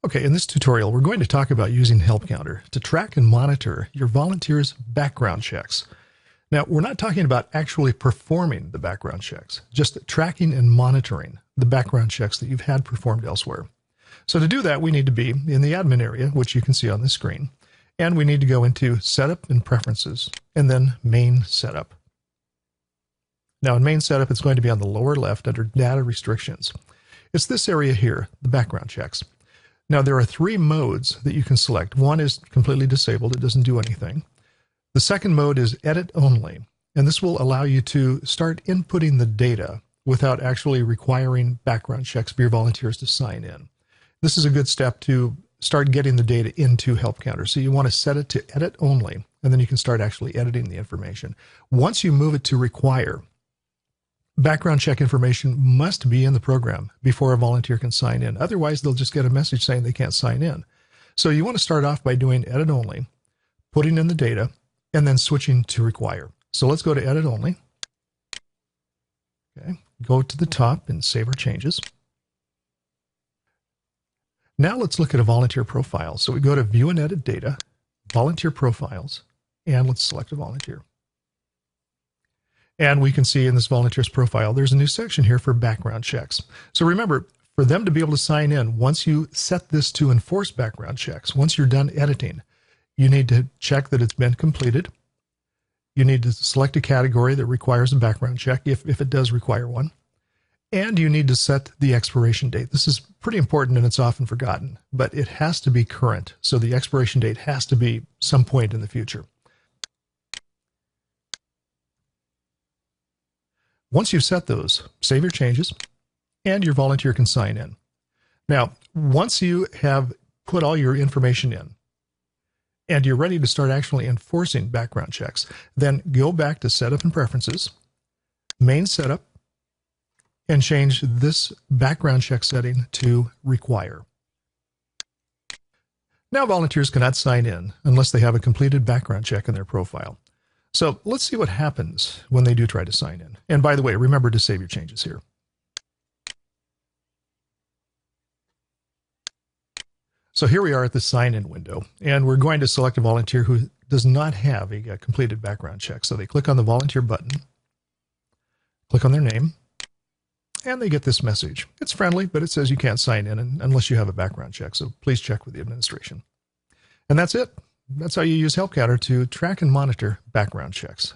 Okay, in this tutorial, we're going to talk about using HelpCounter to track and monitor your volunteers' background checks. Now, we're not talking about actually performing the background checks, just tracking and monitoring the background checks that you've had performed elsewhere. So to do that, we need to be in the admin area, which you can see on the screen, and we need to go into Setup and Preferences, and then Main Setup. Now, in Main Setup, it's going to be on the lower left under Data Restrictions. It's this area here, the background checks. Now, there are three modes that you can select. One is completely disabled. It doesn't do anything. The second mode is Edit Only, and this will allow you to start inputting the data without actually requiring background checks for your volunteers to sign in. This is a good step to start getting the data into HelpCounter. So you want to set it to Edit Only, and then you can start actually editing the information. Once you move it to Require, background check information must be in the program before a volunteer can sign in. Otherwise, they'll just get a message saying they can't sign in. So you want to start off by doing Edit Only, putting in the data, and then switching to Require. So let's go to Edit Only. Okay, go to the top and save our changes. Now let's look at a volunteer profile. So we go to View and Edit Data, Volunteer Profiles, and let's select a volunteer. And we can see in this volunteer's profile, there's a new section here for background checks. So remember, for them to be able to sign in, once you set this to enforce background checks, once you're done editing, you need to check that it's been completed. You need to select a category that requires a background check, if it does require one. And you need to set the expiration date. This is pretty important and it's often forgotten, but it has to be current. So the expiration date has to be some point in the future. Once you've set those, save your changes, and your volunteer can sign in. Now, once you have put all your information in, and you're ready to start actually enforcing background checks, then go back to Setup and Preferences, Main Setup, and change this background check setting to Require. Now volunteers cannot sign in unless they have a completed background check in their profile. So let's see what happens when they do try to sign in. And by the way, remember to save your changes here. So here we are at the sign-in window, and we're going to select a volunteer who does not have a completed background check. So they click on the volunteer button, click on their name, and they get this message. It's friendly, but it says you can't sign in unless you have a background check. So please check with the administration. And that's it. That's how you use HelpCounter to track and monitor background checks.